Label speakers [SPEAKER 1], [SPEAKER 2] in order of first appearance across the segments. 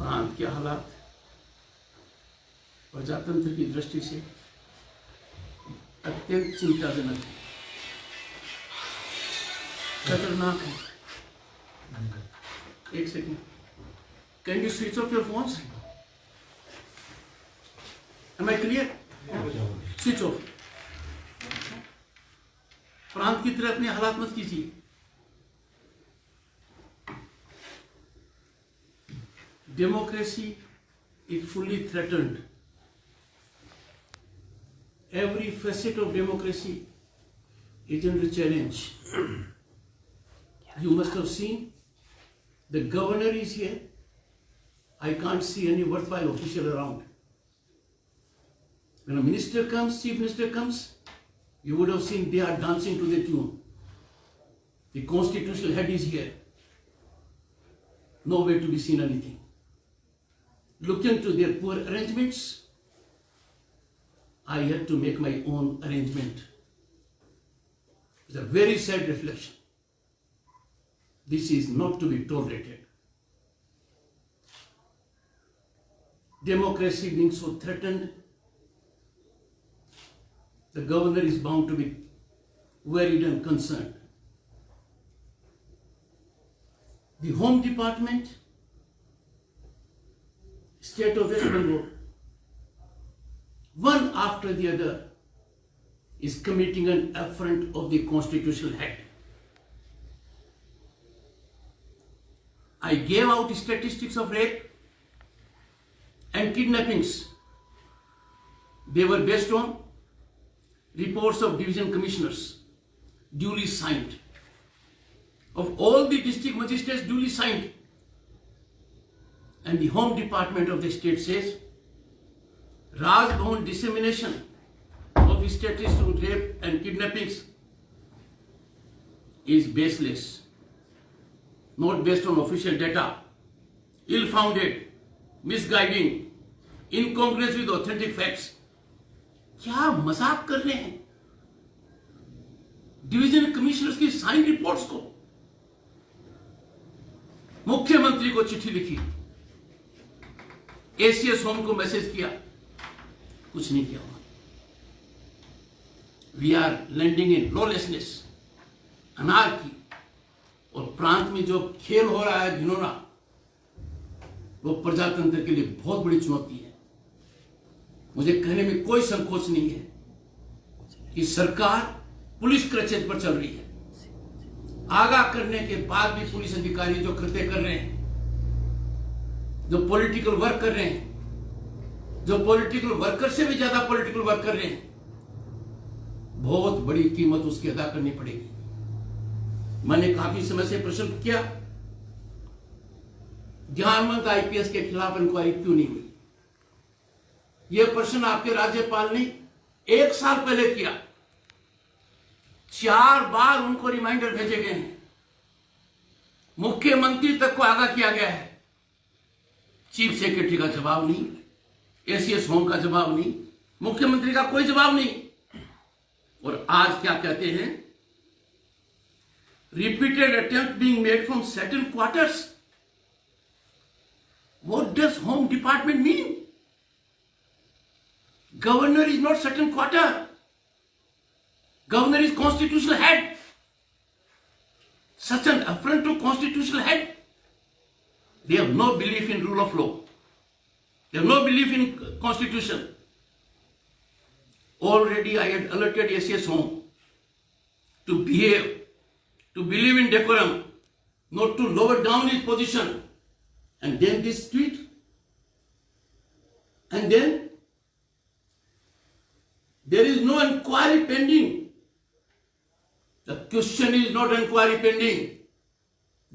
[SPEAKER 1] प्रांत के हालात प्रजातंत्र की दृष्टि से अत्यंत चिंताजनक है, खतरनाक है। एक second, can you switch off your phones? Am I clear? Switch off. प्रांत की तरह अपने हालात मत कीजिए। Democracy is fully threatened. Every facet of democracy is under challenge. You must have seen the governor is here. I can't see any worthwhile official around. When a minister comes, chief minister comes, you would have seen they are dancing to the tune. The constitutional head is here. Nowhere to be seen anything. Looking to their poor arrangements, I had to make my own arrangement. It's a very sad reflection. This is not to be tolerated. Democracy being so threatened, the governor is bound to be worried and concerned. The Home Department, State of West Bengal, one after the other, is committing an affront of the constitutional head. I gave out statistics of rape and kidnappings. They were based on reports of division commissioners, duly signed. Of all the district magistrates duly signed. And the Home Department of the state says Raj Bhavan dissemination of statistics on rape and kidnappings is baseless, not based on official data, ill-founded, misguiding, incongruous with authentic facts. क्या मजाक कर रहे हैं? Division commissioners की sign reports को मुख्यमंत्री को चिट्ठी लिखी, एसीएस होम को मैसेज किया, कुछ नहीं किया। We are landing in lawlessness, anarchy, और प्रांत में जो खेल हो रहा है घिनौना, वो प्रजातंत्र के लिए बहुत बड़ी चुनौती है। मुझे कहने में कोई संकोच नहीं है कि सरकार पुलिस क्रचेज पर चल रही है। आगाह करने के बाद भी पुलिस अधिकारी जो कृत्य कर रहे हैं, जो पॉलिटिकल वर्क कर रहे हैं, जो पॉलिटिकल वर्कर से भी ज्यादा पॉलिटिकल वर्क कर रहे हैं, बहुत बड़ी कीमत उसकी अदा करनी पड़ेगी। मैंने काफी समय से प्रश्न किया, ज्ञानमंत आईपीएस के खिलाफ इंक्वायरी क्यों नहीं हुई? यह प्रश्न आपके राज्यपाल ने 1 साल पहले किया। 4 बार उनको रिमाइंडर भेजे गए हैं, मुख्यमंत्री तक को आगाह किया गया है। चीफ सेक्रेटरी का जवाब नहीं, एसीएस होम का जवाब नहीं, मुख्यमंत्री का कोई जवाब नहीं। और आज क्या कहते हैं? Repeated attempt being made from certain quarters. What does home department mean? Governor is not certain quarter. Governor is constitutional head. Such an affront to constitutional head. They have no belief in rule of law. They have no belief in constitution. Already I had alerted ACS Home to behave, to believe in decorum, not to lower down his position. And then this tweet. And then there is no inquiry pending. The question is not inquiry pending.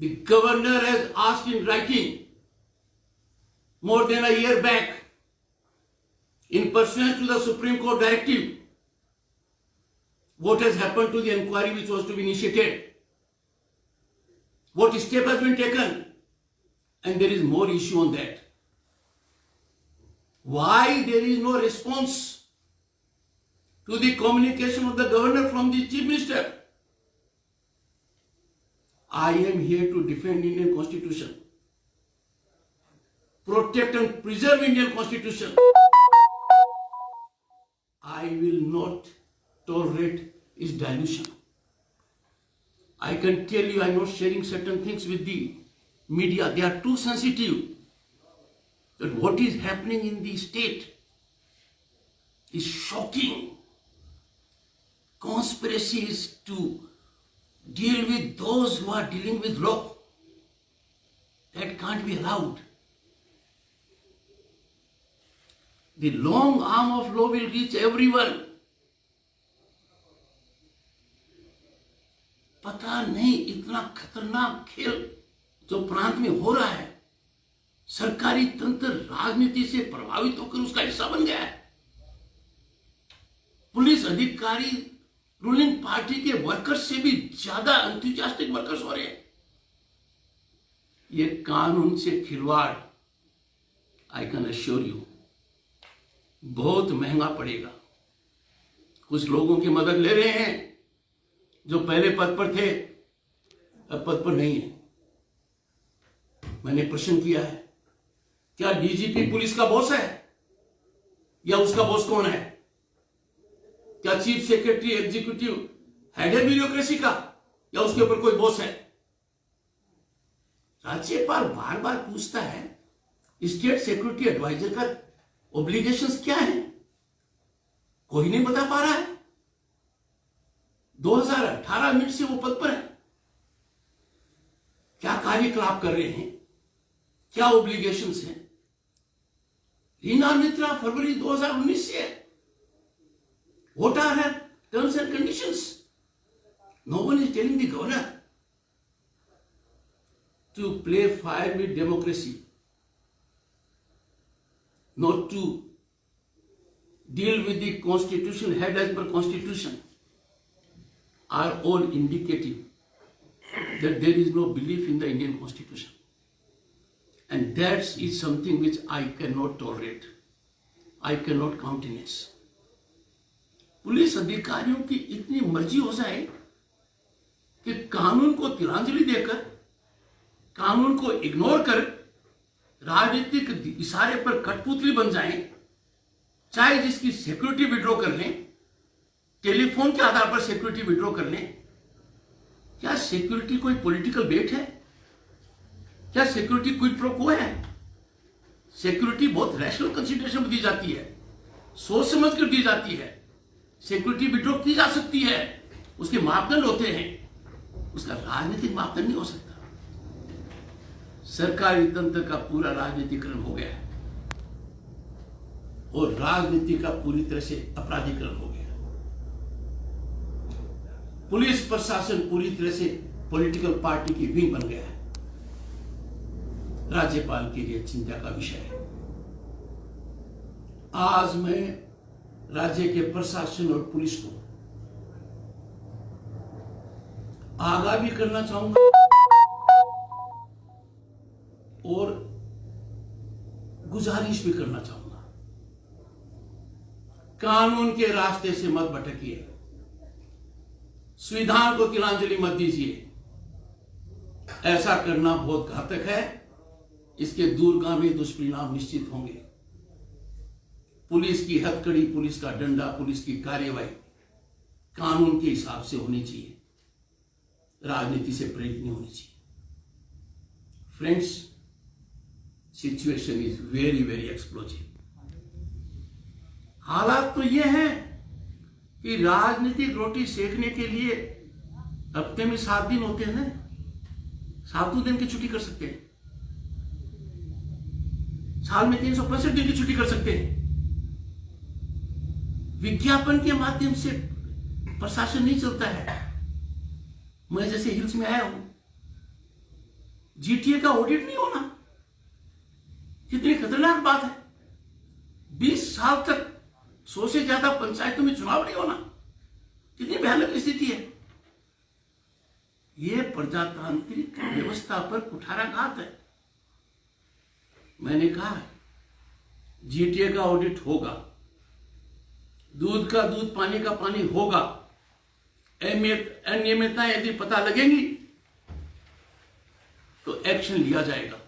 [SPEAKER 1] The governor has asked in writing more than a year back, in pursuance to the Supreme Court directive, what has happened to the inquiry which was to be initiated, what step has been taken, and there is more issue on that. Why there is no response to the communication of the governor from the chief minister? I am here to defend Indian Constitution, protect and preserve Indian Constitution. I will not tolerate its dilution. I can tell you I am not sharing certain things with the media. They are too sensitive. That what is happening in the state is shocking. Conspiracies to deal with those who are dealing with law. That can't be allowed. The long arm of law will reach everyone. पता नहीं इतना खतरनाक खेल जो प्रांत में हो रहा है, सरकारी तंत्र राजनीति से प्रभावित होकर उसका हिस्सा बन गया है। पुलिस अधिकारी रूलिंग पार्टी के वर्कर्स से भी ज्यादा एंथुसियास्टिक वर्कर्स हो रहे हैं। ये कानून से खिलवाड़, आई कैन अश्योर यू, बहुत महंगा पड़ेगा। कुछ लोगों की मदद ले रहे हैं जो पहले पद पर थे, अब पद पर नहीं है। मैंने प्रश्न किया है, क्या डीजीपी पुलिस का बॉस है या उसका बॉस कौन है? क्या चीफ सेक्रेटरी एग्जीक्यूटिव हेड है ब्यूरोक्रेसी का या उसके ऊपर कोई बॉस है? राज्यपाल बार बार पूछता है स्टेट सिक्योरिटी एडवाइजर का ऑब्लिगेशंस क्या है, कोई नहीं बता पा रहा है। 2018 में से वो पद पर है। क्या कार्यकलाप कर रहे हैं, क्या ऑब्लिगेशंस हैं? रीना मित्रा फरवरी 2019 से है। What are her terms and conditions? No one is telling the governor to play fire with democracy, not to deal with the constitution, head as per constitution, are all indicative that there is no belief in the Indian constitution. And that is something which I cannot tolerate. I cannot countenance. Police अधिकारियों की इतनी मर्जी हो जाए कि कानून को तिलांजलि देकर, कानून को इग्नोर कर राजनीतिक इशारे पर कठपुतली बन जाएं, चाहे जिसकी सिक्योरिटी विड्रॉ कर लें, टेलीफोन के आधार पर सिक्योरिटी विड्रॉ कर लें। क्या सिक्योरिटी कोई पॉलिटिकल बेट है? क्या सिक्योरिटी क्विड प्रो क्वो है? सिक्योरिटी बहुत रैशनल कंसिडरेशन में दी जाती है, सोच समझ कर दी जाती है। सिक्योरिटी विड्रॉ की जा सकती है, उसके मापदंड होते हैं, उसका राजनीतिक मापदंड नहीं हो सकता। सरकारी तंत्र का पूरा राजनीतिकरण हो गया है और राजनीति का पूरी तरह से अपराधीकरण हो गया। पुलिस प्रशासन पूरी तरह से पॉलिटिकल पार्टी की विंग बन गया है। राज्यपाल के लिए चिंता का विषय है। आज मैं राज्य के प्रशासन और पुलिस को आगाह भी करना चाहूंगा और गुजारिश भी करना चाहूंगा, कानून के रास्ते से मत भटकिए, संविधान को तिलांजलि मत दीजिए। ऐसा करना बहुत घातक है, इसके दूरगामी दुष्परिणाम निश्चित होंगे। पुलिस की हथकड़ी, पुलिस का डंडा, पुलिस की कार्यवाही कानून के हिसाब से होनी चाहिए, राजनीति से प्रेरित नहीं होनी चाहिए। Friends, situation is very very explosive. हालात तो ये हैं कि राजनीतिक रोटी सेकने के लिए हफ्ते में 7 दिन होते हैं ना, 7 दिन की छुट्टी कर सकते हैं, साल में 365 दिन की छुट्टी कर सकते हैं। विज्ञापन के माध्यम से प्रशासन नहीं चलता है, मैं जैसे हिल्स में आया हूं, जीटीए का ऑडिट नहीं होना कितनी खतरनाक बात है। 20 साल तक 100 से ज्यादा पंचायतों में चुनाव नहीं होना कितनी भयानक स्थिति है। यह प्रजातांत्रिक व्यवस्था पर कुठाराघात है। मैंने कहा जीटीए का ऑडिट होगा, दूध का दूध पानी का पानी होगा, अनियमितताएं यदि पता लगेंगी तो एक्शन लिया जाएगा।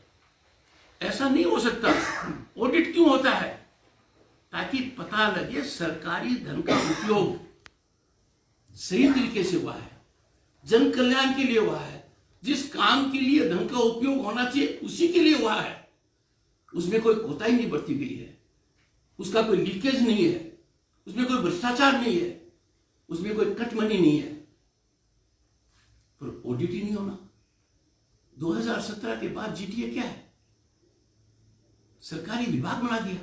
[SPEAKER 1] ऐसा नहीं हो सकता। ऑडिट क्यों होता है? ताकि पता लगे सरकारी धन का उपयोग सही तरीके से हुआ है, जन कल्याण के लिए हुआ है, जिस काम के लिए धन का उपयोग होना चाहिए उसी के लिए हुआ है, उसमें कोई कोताही नहीं बरती गई है, उसका कोई लीकेज नहीं है, उसमें कोई भ्रष्टाचार नहीं है, उसमें कोई कटमनी नहीं है, पर ऑडिट ही नहीं होना। 2017 के बाद जीटीए क्या है? सरकारी विभाग बना दिया।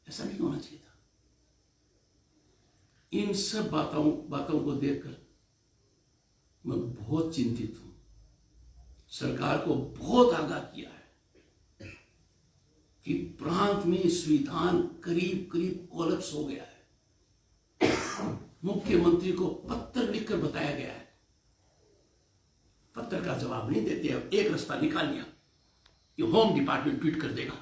[SPEAKER 1] ऐसा नहीं होना चाहिए था। इन सब बातों को देखकर मैं बहुत चिंतित हूं। सरकार को बहुत आगाह किया है कि प्रांत में संविधान करीब करीब कोलैप्स हो गया है। मुख्यमंत्री को पत्र लिखकर बताया गया है, पत्र का जवाब नहीं देते। अब एक रास्ता निकाल लिया कि होम डिपार्टमेंट ट्वीट कर देगा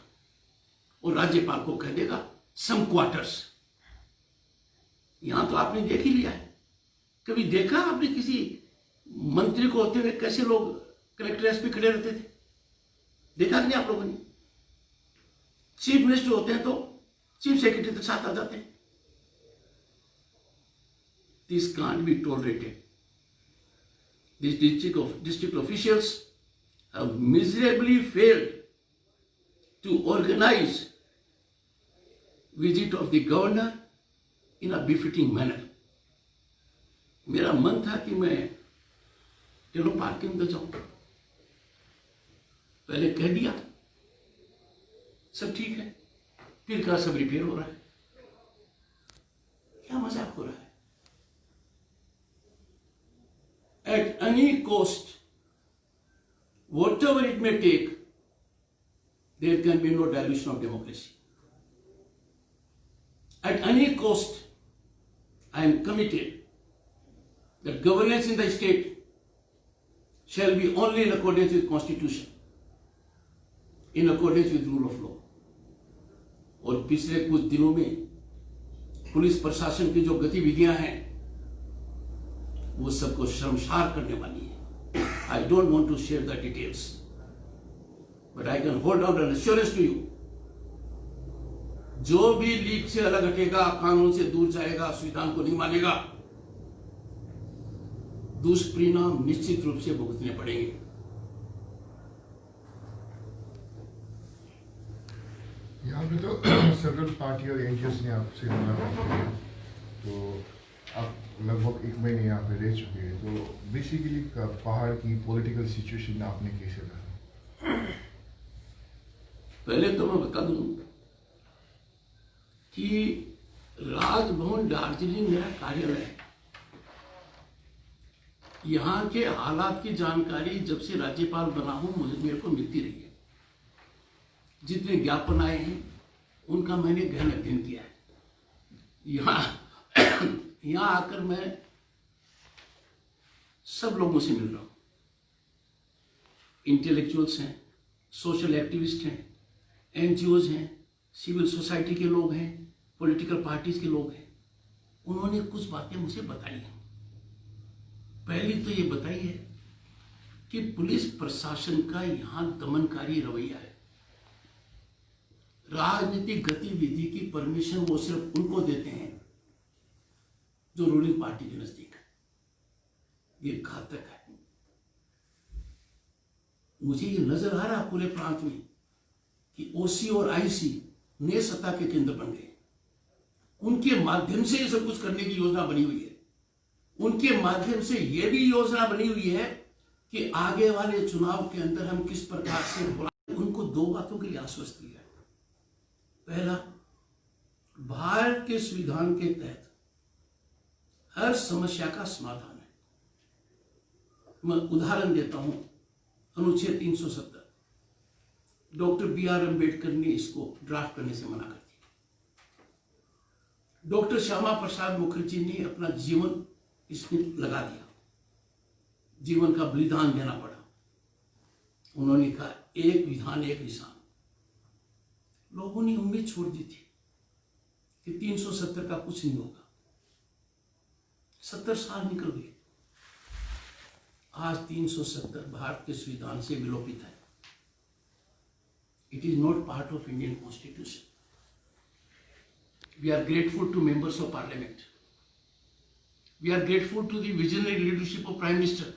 [SPEAKER 1] और राज्यपाल को कह देगा सम क्वार्टर्स। यहां तो आपने देख ही लिया है। कभी देखा आपने किसी मंत्री को होते हुए कैसे लोग कलेक्ट्रेट पे खड़े रहते थे? देखा कि नहीं आप लोगों ने? चीफ मिनिस्टर होते हैं तो चीफ सेक्रेटरी के साथ आ जाते हैं। This can't be tolerated. These district officials have miserably failed to organize visit of the governor in a befitting manner. मेरा मन था कि मैं चलो पार्किंग में जाऊं, पहले कह दिया सब ठीक है, फिर कहा सब रिपेयर हो रहा है। क्या मजाक हो रहा है? At any cost, whatever it may take, there can be no dilution of democracy. At any cost, I am committed that governance in the state shall be only in accordance with Constitution, in accordance with rule of law. और पिछले कुछ दिनों में police प्रशासन की जो गतिविधियां हैं वो सबको शर्मसार करने वाली है। I don't want to share the details, but I can hold out an assurance to you, जो भी लीग से अलग हटेगा, कानून से दूर जाएगा, संविधान को नहीं मानेगा, दुष्परिणाम निश्चित रूप से भुगतने पड़ेंगे।
[SPEAKER 2] यहाँ पे तो सर्कल पार्टी और एनजीओस ने आपसे मुलाकात की, तो आप लगभग 1 महीने यहाँ पे रह चुके हैं, तो बेसिकली पहाड़ की पॉलिटिकल सिचुएशन आपने कैसे रहा?
[SPEAKER 1] पहले तो मैं बता दूं कि राजभवन दार्जिलिंग मेरा कार्यालय है। यहाँ के हालात की जानकारी जब से राज्यपाल बना हूं मेरे को मिलती रही है। जितने ज्ञापन आए हैं उनका मैंने गहन अध्ययन किया है। यहाँ आकर मैं सब लोगों से मिल रहा हूं। इंटेलेक्चुअल्स हैं, सोशल एक्टिविस्ट हैं, एनजीओज हैं, सिविल सोसाइटी के लोग हैं, पॉलिटिकल पार्टीज के लोग हैं। उन्होंने कुछ बातें मुझे बताई हैं। पहली तो ये बताई है कि पुलिस प्रशासन का यहाँ दमनकारी रवैया है। राजनीतिक गतिविधि की परमिशन वो सिर्फ उनको देते हैं जो रूलिंग पार्टी के नजदीक है। ये घातक है। मुझे ये नजर आ रहा पूरे प्रांत में कि ओसी और आईसी नए सत्ता के केंद्र बन गए। उनके माध्यम से ये सब कुछ करने की योजना बनी हुई है। उनके माध्यम से ये भी योजना बनी हुई है कि आगे वाले चुनाव के अंदर हम किस प्रकार से उनको 2 बातों के लिए आश्वस्त किया है। पहला, भारत के संविधान के तहत हर समस्या का समाधान है। मैं उदाहरण देता हूं, अनुच्छेद 370, डॉक्टर B.R. अम्बेडकर ने इसको ड्राफ्ट करने से मना कर दिया। डॉक्टर श्यामा प्रसाद मुखर्जी ने अपना जीवन इसमें लगा दिया, जीवन का बलिदान देना पड़ा। उन्होंने कहा एक विधान एक निशान। लोगों ने उम्मीद छोड़ दी थी कि 370 का कुछ नहीं होगा। 70 साल निकल गए, आज 370 भारत के संविधान से विलोपित है। It is not part of Indian constitution. We are grateful to members of parliament, we are grateful to the visionary leadership of prime minister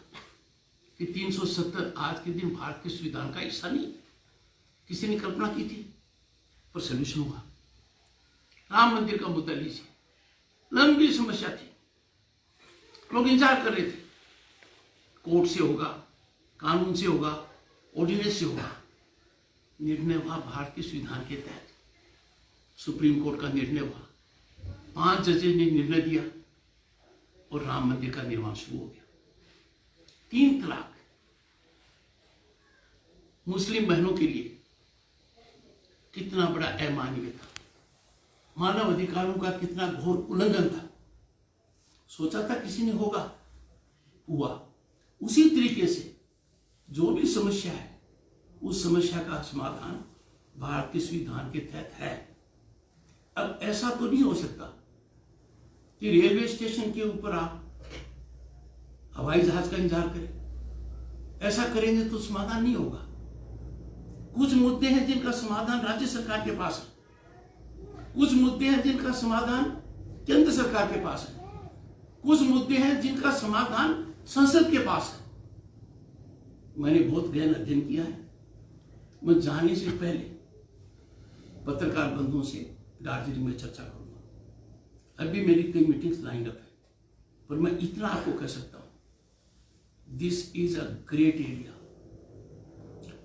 [SPEAKER 1] कि 370 आज के दिन भारत के संविधान का हिस्सा नहीं। किसी ने कल्पना की थी, पर सोल्यूशन हुआ। राम मंदिर का मुद्दा लीजिए, लंबी समस्या थी, लोग इंतजार कर रहे थे, कोर्ट से होगा, कानून से होगा, ऑर्डिनेंस से होगा। निर्णय हुआ भारत के संविधान के तहत, सुप्रीम कोर्ट का निर्णय हुआ, 5 जजेस ने निर्णय दिया और राम मंदिर का निर्माण शुरू हो गया। 3 तलाक मुस्लिम बहनों के लिए कितना बड़ा अमानवीय था, मानव अधिकारों का कितना घोर उल्लंघन था। सोचा था किसी ने होगा, हुआ। उसी तरीके से जो भी समस्या है, उस समस्या का समाधान भारत के संविधान के तहत है। अब ऐसा तो नहीं हो सकता कि रेलवे स्टेशन के ऊपर आप हवाई जहाज का इंतजार करें। ऐसा करेंगे तो समाधान नहीं होगा। कुछ मुद्दे हैं जिनका समाधान राज्य सरकार के पास है, कुछ मुद्दे हैं जिनका समाधान केंद्र सरकार के पास है, कुछ मुद्दे हैं जिनका समाधान संसद के पास है। मैंने बहुत गहन अध्ययन किया है। मैं जाने से पहले पत्रकार बंधुओं से दार्जिलिंग में चर्चा करूंगा। अभी मेरी कई मीटिंग्स लाइन अप है, पर मैं इतना आपको कह सकता हूं, this is a great area,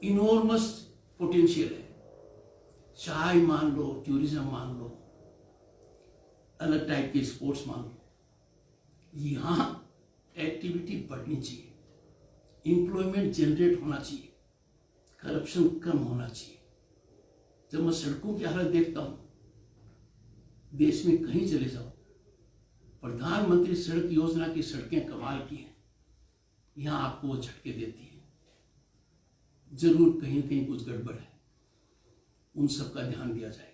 [SPEAKER 1] enormous potential है। चाय मान लो, टूरिज्म मान लो, अलग टाइप के स्पोर्ट्स मान लो, यहां एक्टिविटी बढ़नी चाहिए, एम्प्लॉयमेंट जनरेट होना चाहिए, करप्शन कम होना चाहिए। जब मैं सड़कों की हालत देखता हूं, देश में कहीं चले जाओ, प्रधानमंत्री सड़क योजना की सड़कें कमाल की हैं, यहां आपको वो झटके देती हैं। जरूर कहीं कहीं कुछ गड़बड़ है, उन सब का ध्यान दिया जाएगा।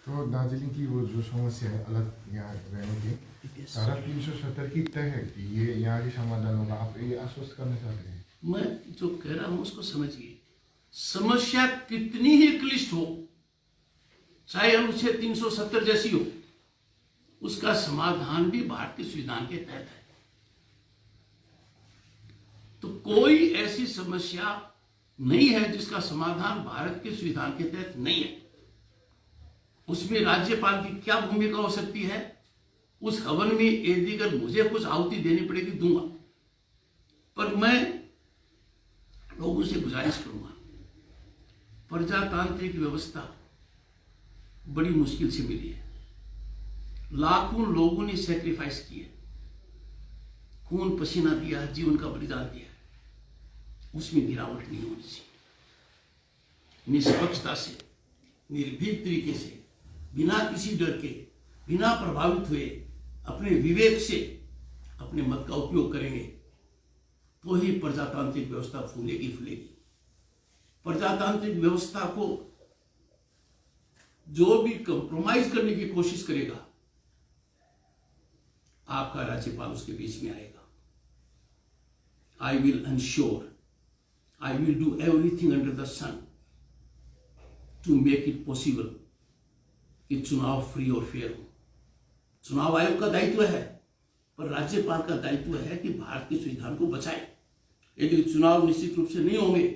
[SPEAKER 2] तो दार्जिलिंग की वो जो समस्या है अलग यहाँ रहने की, सारा 370 की तय है कि ये यहाँ की समाधान होगा, आप ये आश्वस्त करना चाहते हैं?
[SPEAKER 1] मैं जो कह रहा हूं उसको समझिए। समस्या कितनी ही क्लिष्ट हो, चाहे अनुच्छेद 370 जैसी हो, उसका समाधान भी भारत के संविधान के तहत है। तो कोई ऐसी समस्या नहीं है जिसका समाधान भारत के संविधान के तहत नहीं है। उसमें राज्यपाल की क्या भूमिका हो सकती है? उस हवन में यदि अगर मुझे कुछ आहुति देनी पड़ेगी दूंगा, पर मैं लोगों से गुजारिश करूंगा, प्रजातांत्रिक व्यवस्था बड़ी मुश्किल से मिली है। लाखों लोगों ने सैक्रिफाइस किए, खून पसीना दिया, जीवन का बलिदान दिया, उसमें गिरावट नहीं होनी चाहिए। निष्पक्षता से, निर्भीक तरीके से, बिना किसी डर के, बिना प्रभावित हुए, अपने विवेक से अपने मत का उपयोग करेंगे तो ही प्रजातांत्रिक व्यवस्था फूलेगी फूलेगी। प्रजातांत्रिक व्यवस्था को जो भी कंप्रोमाइज करने की कोशिश करेगा, आपका राज्यपाल उसके बीच में आएगा। I will ensure, I will do everything under the sun to make it possible कि चुनाव फ्री और फेयर हो। चुनाव आयोग का दायित्व है, पर राज्यपाल का दायित्व है कि भारत के संविधान को बचाए। यदि चुनाव निश्चित रूप से नहीं होंगे,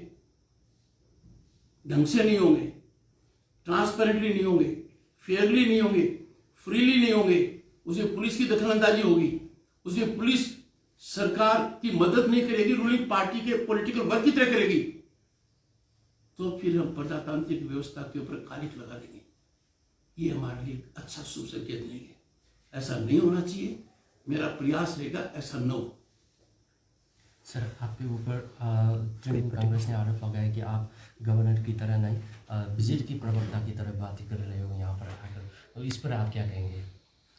[SPEAKER 1] ढंग से नहीं होंगे, ट्रांसपेरेंटली नहीं होंगे, फेयरली नहीं होंगे, फ्रीली नहीं होंगे, उसमें पुलिस की दखलंदाजी होगी, उसमें पुलिस सरकार की मदद नहीं करेगी, रूलिंग पार्टी के पॉलिटिकल वर्क की तरह करेगी, तो फिर हम प्रजातांत्रिक व्यवस्था के ऊपर कालिख लगा देंगे। ये हमारे लिए अच्छा शुभ संकेत नहीं है। ऐसा नहीं होना चाहिए। मेरा प्रयास रहेगा ऐसा न हो।
[SPEAKER 3] सर, आपके ऊपर तृणमूल कांग्रेस ने आरोप लगाया कि आप गवर्नर की तरह नहीं, विजेट की प्रवक्ता की तरह बात कर रहे हो यहाँ पर आकर, तो इस पर आप क्या कहेंगे?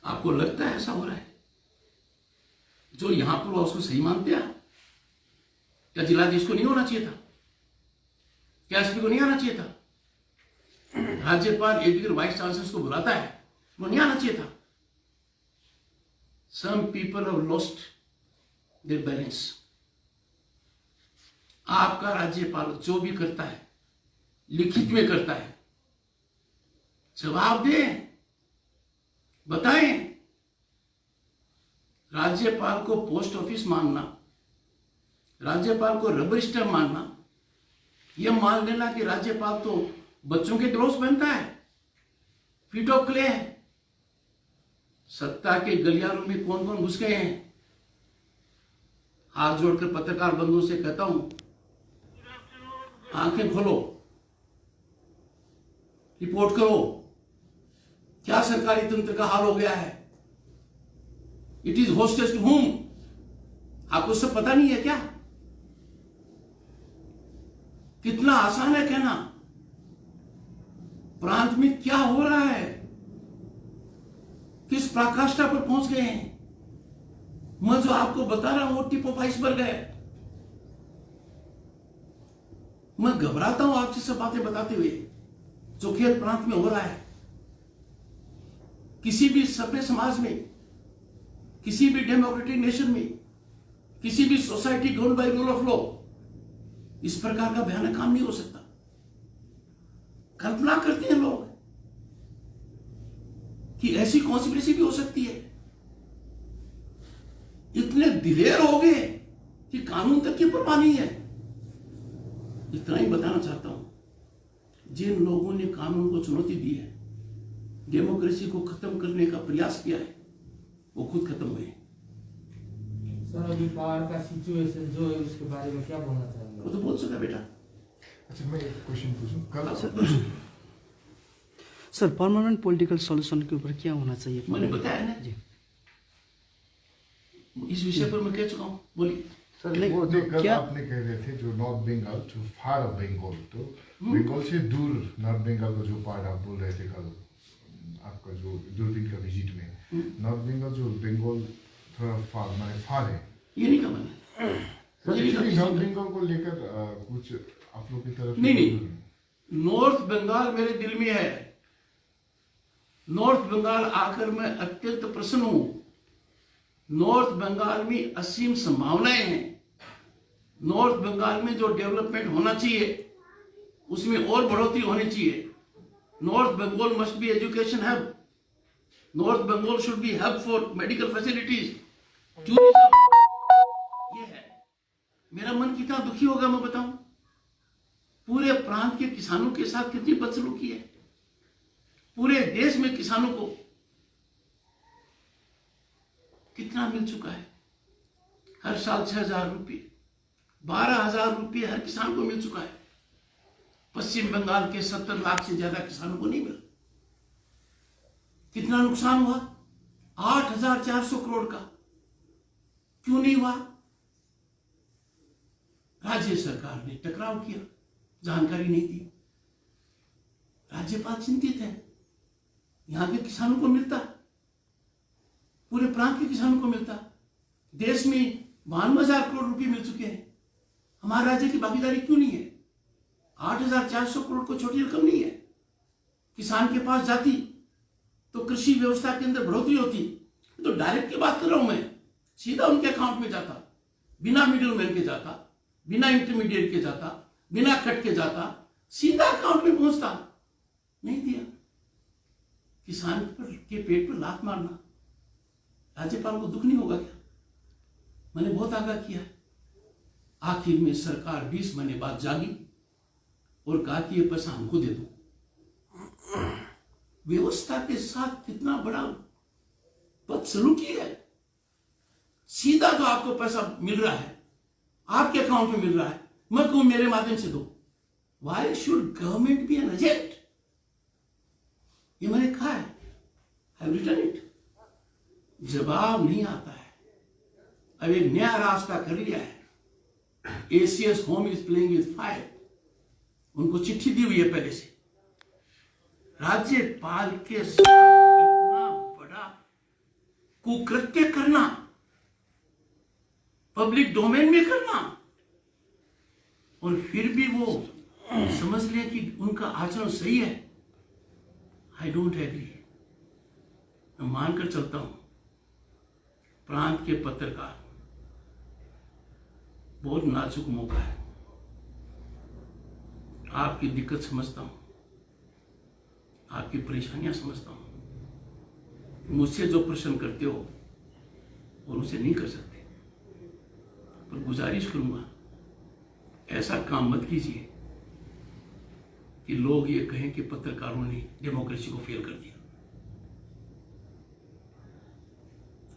[SPEAKER 1] आपको लगता है ऐसा हो रहा है? जो यहां पर हुआ उसको सही मानते हैं? क्या जिलाधीश को नहीं होना चाहिए था? क्या एसपी को नहीं आना चाहिए था? राज्यपाल एक दिन वाइस चांसलर को बुलाता है, वो नहीं आना चाहिए था? Some people have lost their balance. आपका राज्यपाल जो भी करता है लिखित में करता है, जवाब दें, बताएं। राज्यपाल को पोस्ट ऑफिस मानना, राज्यपाल को रबर स्टैम्प मानना, यह मान लेना कि राज्यपाल तो बच्चों के ग्लोव्स पहनता है, फीट ऑफ क्ले है। सत्ता के गलियारों में कौन कौन घुस गए हैं? हाथ जोड़कर पत्रकार बंधुओं से कहता हूं, आंखें खोलो, रिपोर्ट करो, क्या सरकारी तंत्र का हाल हो गया है? It is hostage to home? आपको सब पता नहीं है क्या? कितना आसान है कहना, प्रांत में क्या हो रहा है, किस पराकाष्ठा पर पहुंच गए हैं। मैं जो आपको बता रहा हूं वो टिप ऑफ आइसबर्ग है। मैं घबराता हूं आपसे सब बातें बताते हुए जो खेल प्रांत में हो रहा है। किसी भी सभ्य समाज में, किसी भी डेमोक्रेटिक नेशन में, किसी भी society govern by rule of law इस प्रकार का भयानक काम नहीं हो सकता। कल्पना करते हैं लोग कि ऐसी कॉन्स्पिरेसी भी हो सकती है। इतने दिलेर हो गए कि कानून तक की परवाह नहीं है। इतना ही बताना चाहता हूं, जिन लोगों ने कानून को चुनौती दी है, डेमोक्रेसी को खत्म करने का प्रयास किया है, वो खुद खत्म हुए।
[SPEAKER 4] सर, अभी बाढ़ का सिचुएशन जो है उसके बारे में क्या बोलना चाहेंगे?
[SPEAKER 1] वो तो बोल सका बेटा।
[SPEAKER 2] अच्छा, मैं एक क्वेश्चन पूछूं? कल
[SPEAKER 5] सर, परमानेंट पॉलिटिकल सॉल्यूशन के ऊपर क्या होना चाहिए?
[SPEAKER 1] मैंने बताया ना
[SPEAKER 5] जी
[SPEAKER 1] इस विषय पर मैं कह चुका हूं, बोलिए।
[SPEAKER 5] सर, नहीं
[SPEAKER 2] वो जो कल
[SPEAKER 5] क्या
[SPEAKER 2] आपने कह रहे थे जो north Bengal to far off Bengal, तो बंगाल से दूर नॉर्थ बंगाल का जो पार्ट आप बोल रहे थे कल आपका जो दूरबीन का विजिट में, नॉर्थ बंगाल जो बंगाल थोड़ा फार माने फार है,
[SPEAKER 1] ये नहीं कहा मैंने। ये नहीं कहा।
[SPEAKER 2] नॉर्थ बंगाल को लेकर कुछ आप लोग की तरफ से
[SPEAKER 1] नहीं, नॉर्थ बंगाल मेरे दिल में है। नॉर्थ बंगाल आकर मैं अत्यंत प्रसन्न हूं। नॉर्थ बंगाल में असीम संभावनाएं हैं। नॉर्थ बंगाल में जो डेवलपमेंट होना चाहिए उसमें और बढ़ोतरी होनी चाहिए। North Bengal must be education hub. North Bengal should be hub for medical facilities, tourism. ये है। मेरा मन कितना दुखी होगा मैं बताऊं। पूरे प्रांत के किसानों के साथ कितनी बदसलूकी है। पूरे देश में किसानों को कितना मिल चुका है। हर साल 6,000 रुपये, 12,000 रुपये हर किसान को मिल चुका है। पश्चिम बंगाल के 70 लाख से ज्यादा किसानों को नहीं मिला। कितना नुकसान हुआ? 8,400 करोड़ का। क्यों नहीं हुआ? राज्य सरकार ने टकराव किया, जानकारी नहीं दी। राज्यपाल चिंतित है। यहां के किसानों को मिलता, पूरे प्रांत के किसानों को मिलता। देश में 52,000 करोड़ रुपए मिल चुके हैं। हमारे राज्य की भागीदारी क्यों नहीं है? 8,400 करोड़ को छोटी रकम नहीं है। किसान के पास जाती तो कृषि व्यवस्था के अंदर बढ़ोतरी होती। तो डायरेक्ट की बात कर रहा हूं मैं, सीधा उनके अकाउंट में जाता, बिना मिडिल मैन के जाता, बिना इंटरमीडिएट के जाता, बिना कट के जाता, सीधा अकाउंट में पहुंचता। नहीं दिया। किसान के पेट पर लात मारना, राज्यपाल को दुख नहीं होगा क्या? मैंने बहुत आगाह किया। आखिर में सरकार 20 महीने बाद जागी और कहा कि ये पैसा हमको दे दो। व्यवस्था के साथ कितना बड़ा बदसलूकी है। सीधा जो आपको पैसा मिल रहा है, आपके अकाउंट में मिल रहा है, मैं कहूं मेरे माध्यम से दो। Why should government be an agent? ये मैंने कहा है, आई रिटन इट। जवाब नहीं आता है। अब एक नया रास्ता कर लिया है। ACS home is playing with fire, उनको चिट्ठी दी हुई है पहले से। राज्यपाल के साथ इतना बड़ा कुकृत्य करना, पब्लिक डोमेन में करना, और फिर भी वो समझ ले कि उनका आचरण सही है। I don't agree. मैं मानकर चलता हूं प्रांत के पत्रकार, बहुत नाजुक मौका है, आपकी दिक्कत समझता हूं, आपकी परेशानियां समझता हूं। मुझसे जो प्रश्न करते हो और उसे नहीं कर सकते, पर गुजारिश करूंगा ऐसा काम मत कीजिए कि लोग ये कहें कि पत्रकारों ने डेमोक्रेसी को फेल कर दिया।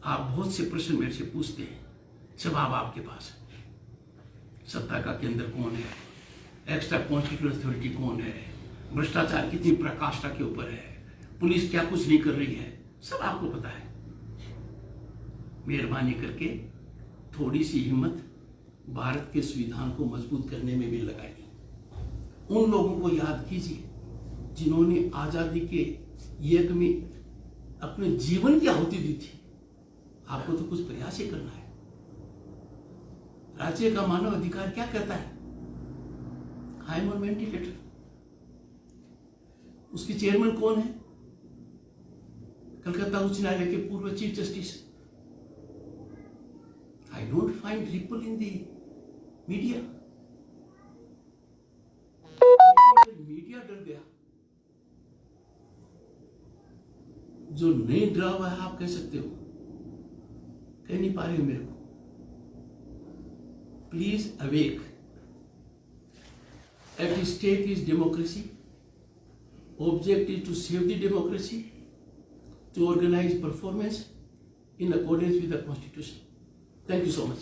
[SPEAKER 1] आप बहुत से प्रश्न मेरे से पूछते हैं, जवाब आपके पास है। सत्ता का केंद्र कौन है, एक्स्ट्रा कॉन्स्टिट्यूशनल अथॉरिटी कौन है, भ्रष्टाचार कितनी पराकाष्ठा के ऊपर है, पुलिस क्या कुछ नहीं कर रही है, सब आपको पता है। मेहरबानी करके थोड़ी सी हिम्मत भारत के संविधान को मजबूत करने में भी लगाइए। उन लोगों को याद कीजिए जिन्होंने आजादी के यज्ञ में अपने जीवन की आहुति दी थी। आपको तो कुछ प्रयास ही करना है। राज्य का मानव अधिकार क्या कहता है? I am on ventilator. उसकी चेयरमैन कौन है? कलकत्ता उच्च न्यायालय के पूर्व chief justice. I don't find ripple in the media. Media डर गया। जो नहीं डरा हुआ है, आप कह सकते हो, कह नहीं पा रहे हो मेरे को। Please awake. At stake is democracy. Object is to save the democracy, to organize performance in accordance with the Constitution. Thank you so much.